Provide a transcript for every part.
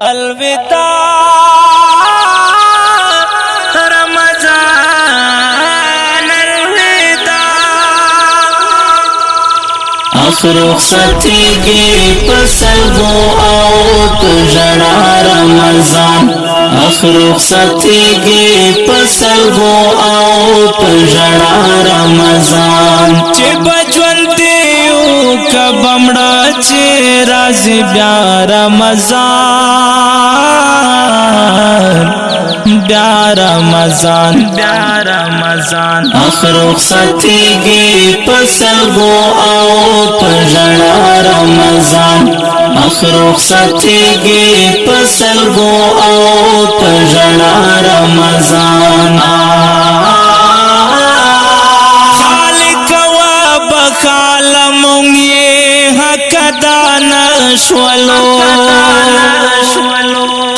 الوداع رمضان الوداع آخر رخصتیږي پسلګو او پژړا رمضان آخر رخصتیږي پسلګو او پژړا رمضان چې بچوند دیو کبمړه چې راځي بیا رمضان بیا رمضان آخر رخصتیږي پسلګو او پژړا رمضان آخر رخصتیږي پسلګو او پژړا رمضان خالق و بخال مونږ حق دان شولو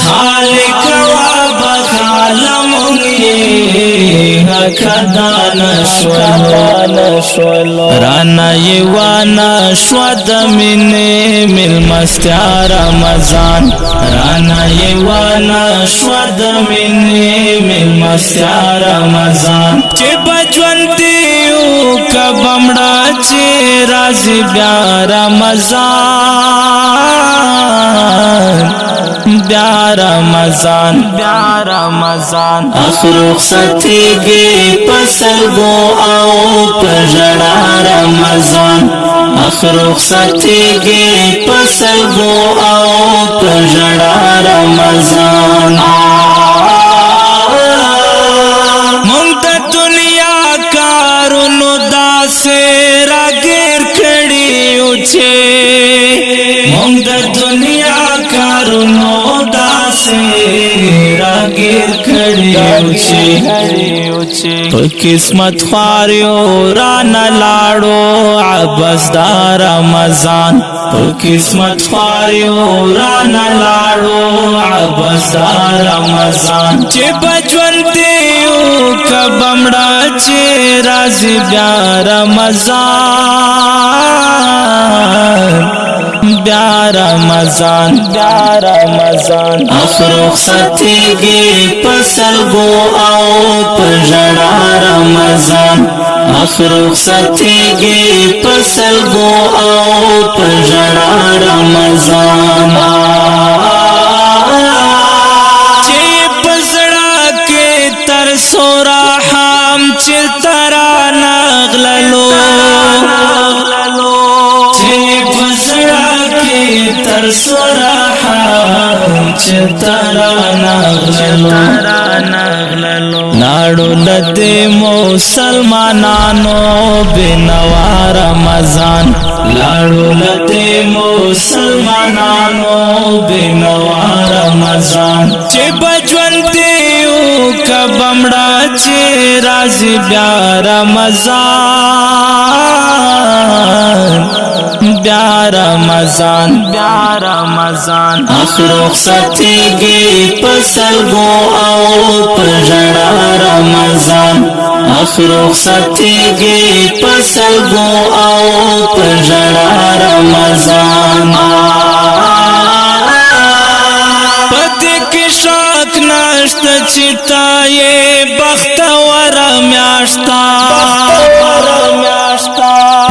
خالق و بخال مونږ حق دان شولو رانا یوانا شود من مل مستیا رمضان رانا یوانا شود من مل مستیا رمضان چې بچوند دیو کبمړه چې راځي بیا رمضان بیا رمضان آخر رخصتیږي پسلګو او پژړا رمضان آخر رخصتیږي پسلګو او پژړا رمضان مونږ د دنیا کارونو داسې راګیر کړیو چې مونږ د دنیا کارونو داسې راګیر کړیو چې په قسمت خواریو رانه لاړو عباس دا رمضان په قسمت خواریو رانه لاړو عباس دا رمضان چې بچوند دیو کبمړه چې راځي بیا رمضان بیا رمضان آخر رخصتیږي پسلګو او پژړا رمضان آخر رخصتیږي پسلګو او پژړا رمضان چې پزړه کې تر سورا هم چې ترا نغللو چې پزړه کې تر سورا هم چې ترا نغللو لاړو لدې مسلمانانو بنوا رمضان لاړو لدې مسلمانانو بنوا رمضان چې بچوند دیو کبمړه چې راځي بیا رمضان بیا رمضان آخر رخصتیږي پسلګو او پژړا رمضان آخر رخصتیږي پسلګو او پژړا رمضان پدې کې شک نشته چې تایې بختور میاشتا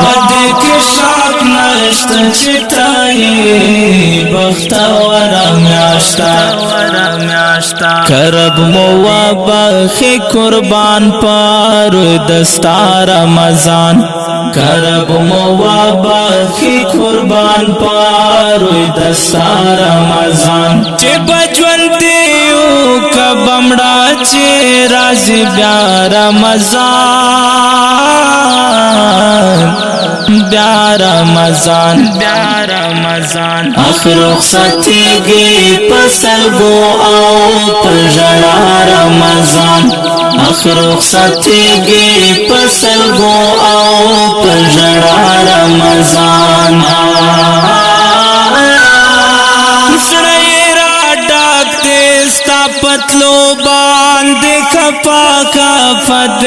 پدې کې شک نشته چې تایې بختور میاشتا کرب مو وبخې قربان پر دستا رمضان کرب مو وبخې قربان پر دستا رمضان چې بچوند دیو کبمړه چې راځي بیا رمضان بیا رمضان آخر رخصتیږي پسلګو او پژړا رمضان آخر رخصتیږي پسلګو او پژړا رمضان زړه را ډاک دې ستا پتلو باندې کپا کفت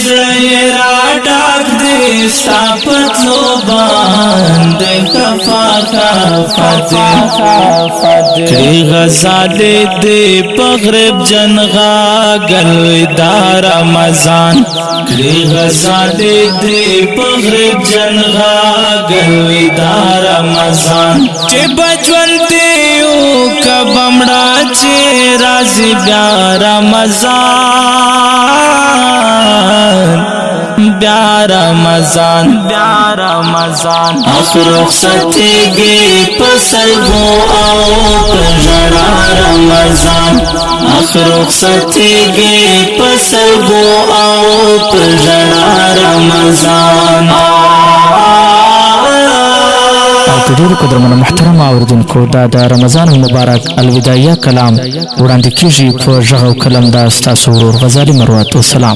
زړه را ډاک دې ستا پتلو باندې کپا کفت کړي غزالې دې پغرب جنغا گل دا رمضان کړي غزالې دې پغرب جنغا گل دا رمضان چې بجون دیو کبمړه چې راځي بیا رمضان بیا رمضان بیا رمضان اخر رخصتیږي پسلګو او پژړا رمضان اخر رخصتیږي پسلګو او پژړا رمضان په ډیرو قدرمنو محترم اوریدونکو دا د رمضان المبارک الوداعیه کلام وړاندې کیږي په غږ او قلم دا ستاسو ورور غزالي مروت. والسلام.